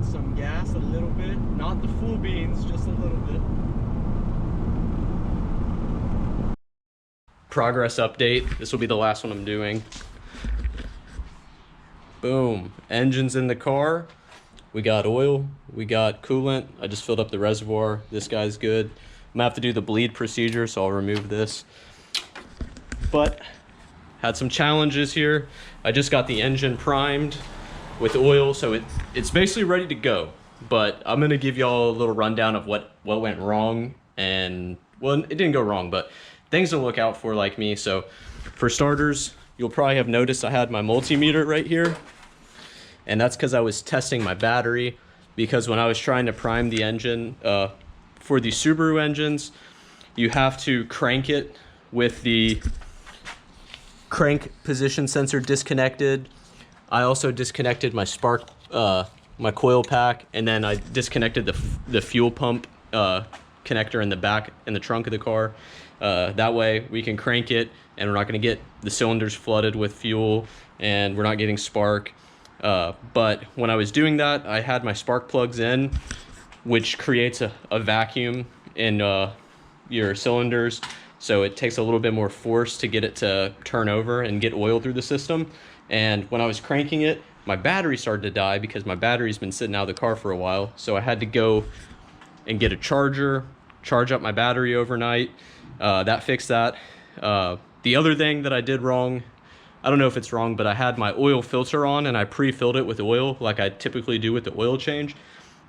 some gas a little bit, not the full beans, just a little bit. Progress update. This will be the last one I'm doing. Boom. Engine's in the car. We got oil. We got coolant. I just filled up the reservoir. This guy's good. I'm gonna have to do the bleed procedure, so I'll remove this. But had some challenges here. I just got the engine primed with oil, so it's basically ready to go. But I'm gonna give y'all a little rundown of what went wrong. And well, it didn't go wrong, but things to look out for like me. So for starters, you'll probably have noticed I had my multimeter right here. And that's because I was testing my battery, because when I was trying to prime the engine, for the Subaru engines, you have to crank it with the crank position sensor disconnected. I also disconnected my spark, my coil pack, and then I disconnected the fuel pump connector in the back, in the trunk of the car. That way we can crank it and we're not going to get the cylinders flooded with fuel and we're not getting spark. But when I was doing that, I had my spark plugs in, which creates a vacuum in your cylinders. So it takes a little bit more force to get it to turn over and get oil through the system. And when I was cranking it, my battery started to die because my battery's been sitting out of the car for a while. So I had to go and get a charger, charge up my battery overnight. That fixed that. The other thing that I did wrong, I don't know if it's wrong, but I had my oil filter on and I pre-filled it with oil like I typically do with the oil change.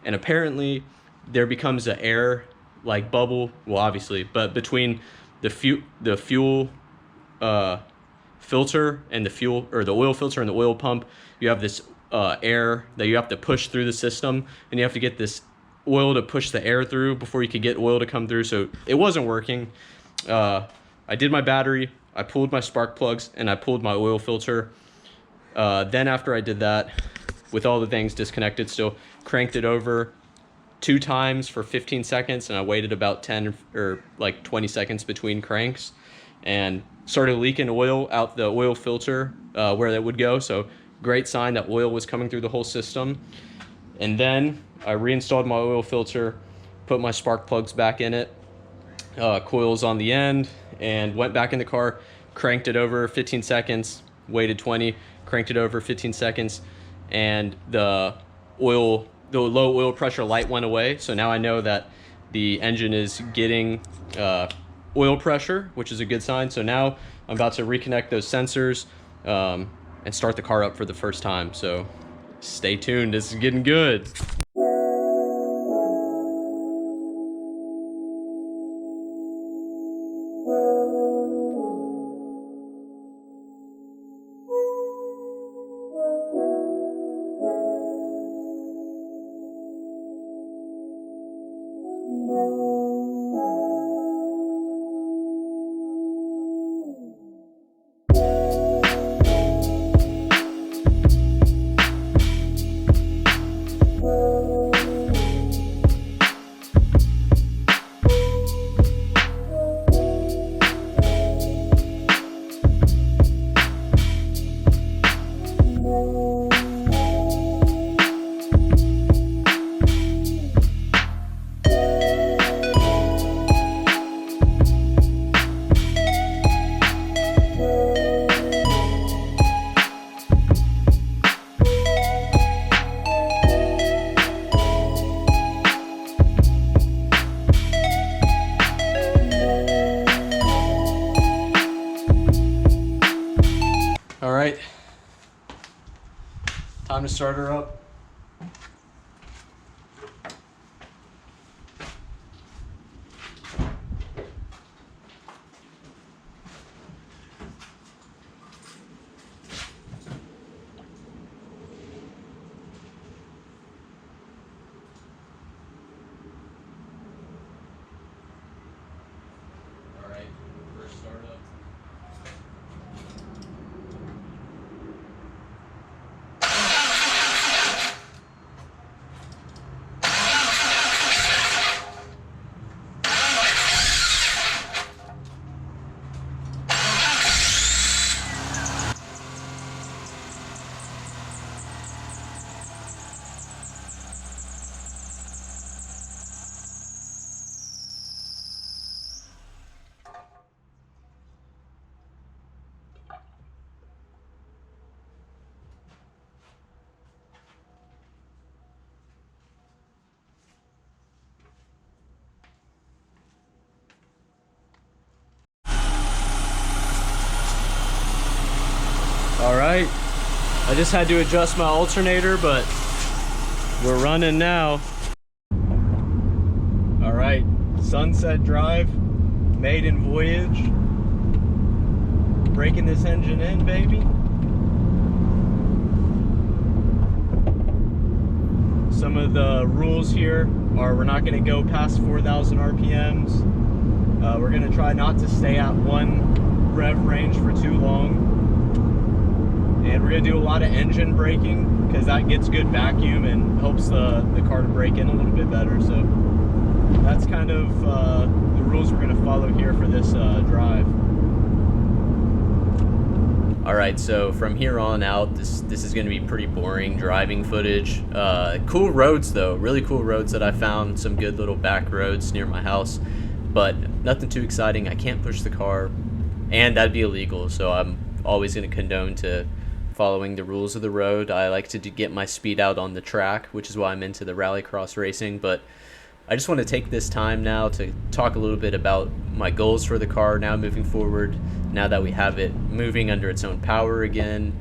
And apparently there becomes an air like bubble, well obviously, but between the fuel filter and the fuel, or the oil filter and the oil pump, you have this air that you have to push through the system, and you have to get this oil to push the air through before you could get oil to come through. So it wasn't working. I did my battery, I pulled my spark plugs, and I pulled my oil filter. Then after I did that, with all the things disconnected still, cranked it over 2 times for 15 seconds, and I waited about 10 or like 20 seconds between cranks, and started leaking oil out the oil filter where that would go. So great sign that oil was coming through the whole system. And then I reinstalled my oil filter, put my spark plugs back in it, coils on the end, and went back in the car, cranked it over 15 seconds, waited 20, cranked it over 15 seconds, and the low oil pressure light went away. So now I know that the engine is getting oil pressure, which is a good sign. So now I'm about to reconnect those sensors and start the car up for the first time. So stay tuned, this is getting good. All right, time to start her up. All right, first start up. I just had to adjust my alternator, but we're running now. All right, Sunset Drive, maiden voyage. Breaking this engine in, baby. Some of the rules here are we're not going to go past 4,000 RPMs. We're going to try not to stay at one rev range for too long. And we're going to do a lot of engine braking because that gets good vacuum and helps the car to brake in a little bit better. So that's kind of the rules we're going to follow here for this drive. Alright, so from here on out, this is going to be pretty boring driving footage. Cool roads though, really cool roads that I found, some good little back roads near my house, but nothing too exciting. I can't push the car, and that'd be illegal, so I'm always going to condone to following the rules of the road. I like to get my speed out on the track, which is why I'm into the rallycross racing, but I just want to take this time now to talk a little bit about my goals for the car now moving forward, now that we have it moving under its own power again,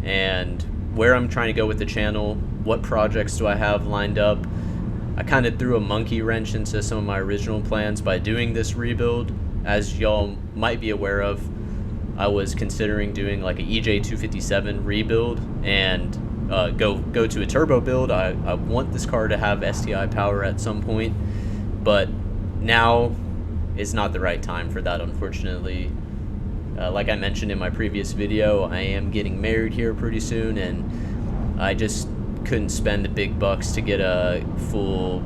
and where I'm trying to go with the channel, what projects do I have lined up. I kind of threw a monkey wrench into some of my original plans by doing this rebuild. As y'all might be aware of, I was considering doing like an EJ257 rebuild and go to a turbo build. I want this car to have STI power at some point, but now is not the right time for that, unfortunately. Like I mentioned in my previous video, I am getting married here pretty soon, and I just couldn't spend the big bucks to get a full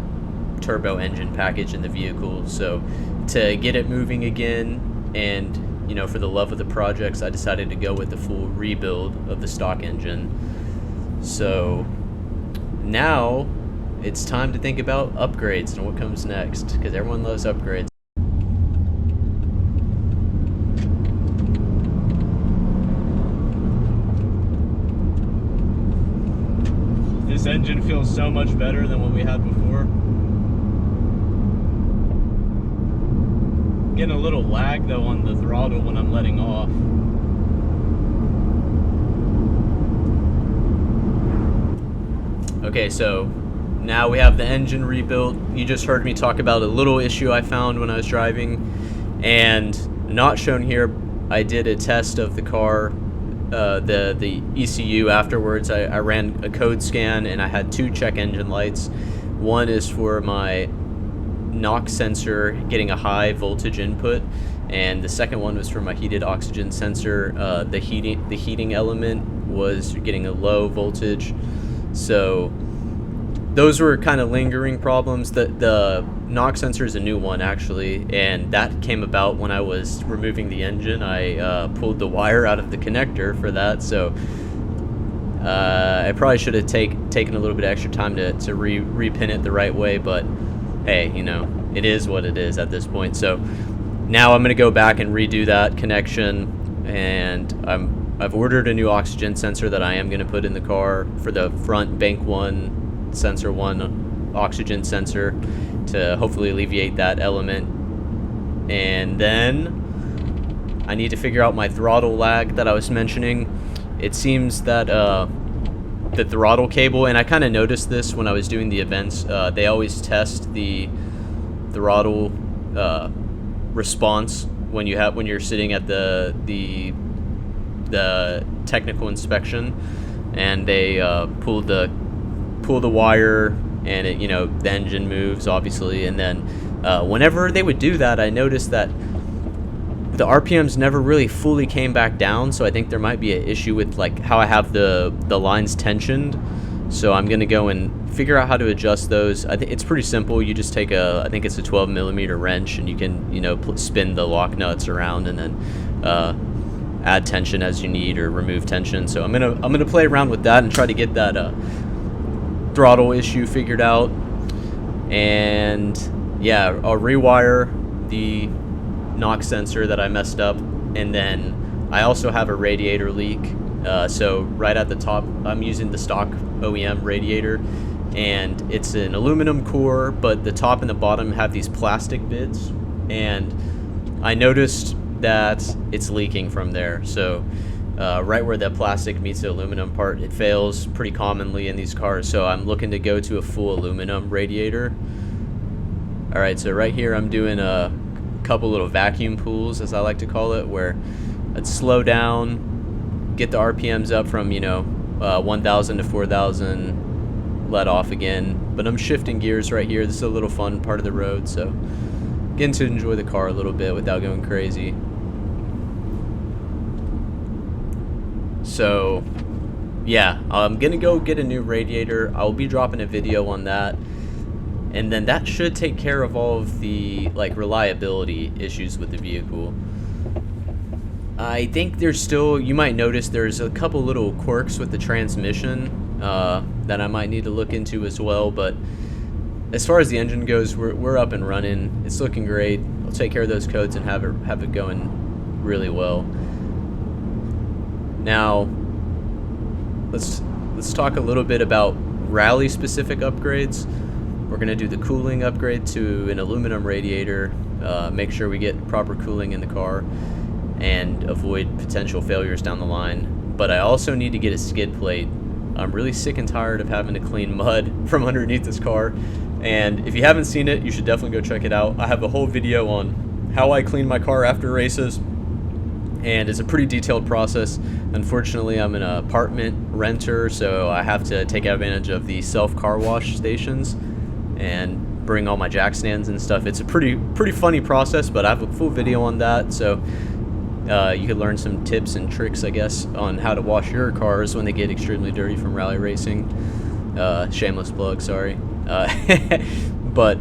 turbo engine package in the vehicle. So to get it moving again, and you know, for the love of the projects, I decided to go with the full rebuild of the stock engine. So now it's time to think about upgrades and what comes next, because everyone loves upgrades. This engine feels so much better than what we had before. Getting a little lag though on the throttle when I'm letting off. Okay, so now we have the engine rebuilt. You just heard me talk about a little issue I found when I was driving, and not shown here, I did a test of the car, the ECU afterwards. I ran a code scan, and I had two check engine lights. One is for my NOx sensor getting a high voltage input, and the second one was for my heated oxygen sensor. The heating element was getting a low voltage. So those were kind of lingering problems. The NOx sensor is a new one actually, and that came about when I was removing the engine. I pulled the wire out of the connector for that, so I probably should have taken a little bit extra time to repin it the right way, but hey, you know, it is what it is at this point. So now I'm going to go back and redo that connection, and I've ordered a new oxygen sensor that I am going to put in the car for the front bank 1 sensor 1 oxygen sensor to hopefully alleviate that element. And then I need to figure out my throttle lag that I was mentioning. It seems that the throttle cable, and I kind of noticed this when I was doing the events, they always test the throttle response when you're sitting at the technical inspection, and they pull the wire, and it, you know, the engine moves obviously, and then whenever they would do that, I noticed that the RPMs never really fully came back down. So I think there might be an issue with like how I have the lines tensioned. So I'm gonna go and figure out how to adjust those. I think it's pretty simple. You just take I think it's a 12mm wrench, and you can, you know, spin the lock nuts around, and then add tension as you need or remove tension. So I'm gonna play around with that and try to get that throttle issue figured out. And yeah, I'll rewire the NOx sensor that I messed up, and then I also have a radiator leak. So right at the top, I'm using the stock OEM radiator, and it's an aluminum core, but the top and the bottom have these plastic bits, and I noticed that it's leaking from there. So right where the plastic meets the aluminum part. It fails pretty commonly in these cars, so I'm looking to go to a full aluminum radiator. Alright, so right here I'm doing a couple little vacuum pulls, as I like to call it, where I'd slow down, get the RPMs up from, 1,000 to 4,000, let off again. But I'm shifting gears right here. This is a little fun part of the road, so getting to enjoy the car a little bit without going crazy. So yeah, I'm gonna go get a new radiator. I'll be dropping a video on that, and then that should take care of all of the reliability issues with the vehicle. I think there's still, you might notice there's a couple little quirks with the transmission that I might need to look into as well, but as far as the engine goes, we're up and running. It's looking great. I'll take care of those codes and have it going really well. Now, let's talk a little bit about rally specific upgrades. We're gonna do the cooling upgrade to an aluminum radiator, make sure we get proper cooling in the car and avoid potential failures down the line. But I also need to get a skid plate. I'm really sick and tired of having to clean mud from underneath this car, and if you haven't seen it, you should definitely go check it out. I have a whole video on how I clean my car after races, and it's a pretty detailed process. Unfortunately, I'm an apartment renter, so I have to take advantage of the self car wash stations and bring all my jack stands and stuff. It's a pretty funny process, but I have a full video on that, so you could learn some tips and tricks, I guess, on how to wash your cars when they get extremely dirty from rally racing. Shameless plug, sorry. But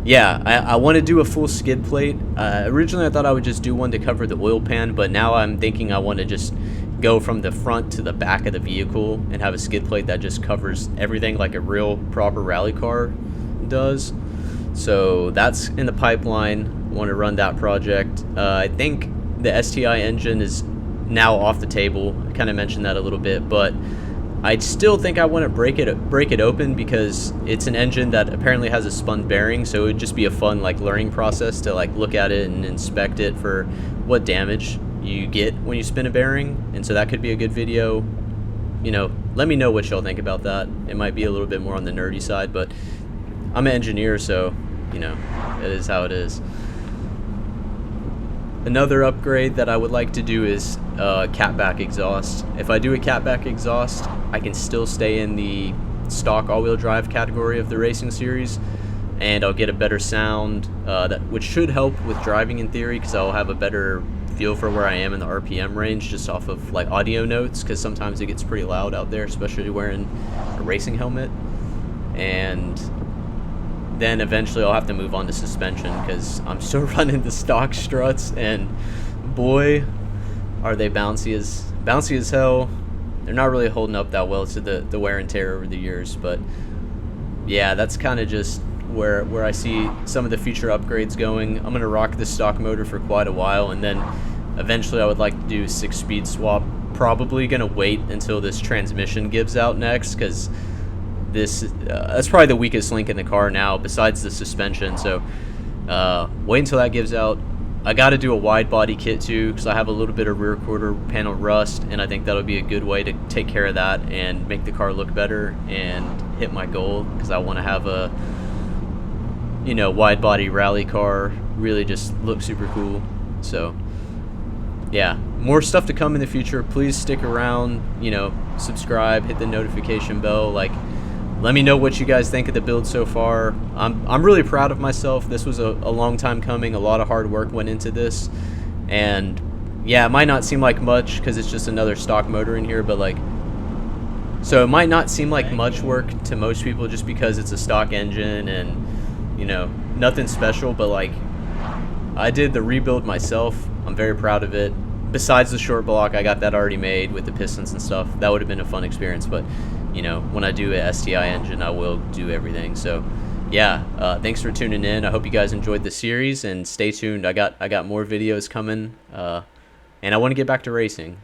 yeah, I want to do a full skid plate. Originally I thought I would just do one to cover the oil pan, but now I'm thinking I want to just go from the front to the back of the vehicle and have a skid plate that just covers everything like a real proper rally car does. So that's in the pipeline. I want to run that project. I think the STI engine is now off the table. I kind of mentioned that a little bit, but I still think I want to break it open because it's an engine that apparently has a spun bearing, so it would just be a fun learning process to look at it and inspect it for what damage you get when you spin a bearing. And so that could be a good video. Let me know what y'all think about that. It might be a little bit more on the nerdy side, but I'm an engineer, so it is how it is. Another upgrade that I would like to do is catback exhaust. If I do a catback exhaust, I can still stay in the stock all-wheel drive category of the racing series, and I'll get a better sound, which should help with driving in theory, because I'll have a better feel for where I am in the RPM range just off of audio notes, because sometimes it gets pretty loud out there, especially wearing a racing helmet. And then eventually I'll have to move on to suspension, because I'm still running the stock struts, and boy, are they bouncy as hell. They're not really holding up that well to the wear and tear over the years. But yeah, that's kind of just where I see some of the future upgrades going. I'm gonna rock this stock motor for quite a while, and then eventually I would like to do 6-speed swap. Probably gonna wait until this transmission gives out next, because that's probably the weakest link in the car now besides the suspension. So wait until that gives out. I got to do a wide body kit too, because I have a little bit of rear quarter panel rust, and I think that'll be a good way to take care of that and make the car look better and hit my goal, because I want to have a wide body rally car really just look super cool. So yeah, more stuff to come in the future. Please stick around, subscribe, hit the notification bell. Let me know what you guys think of the build so far. I'm really proud of myself. This was a long time coming. A lot of hard work went into this. And yeah, it might not seem like much because it's just another stock motor in here, but so it might not seem like much work to most people just because it's a stock engine and, nothing special. But I did the rebuild myself. I'm very proud of it. Besides the short block, I got that already made with the pistons and stuff. That would have been a fun experience, but when I do a STI engine, I will do everything. So yeah, thanks for tuning in. I hope you guys enjoyed the series, and stay tuned. I got more videos coming, and I want to get back to racing.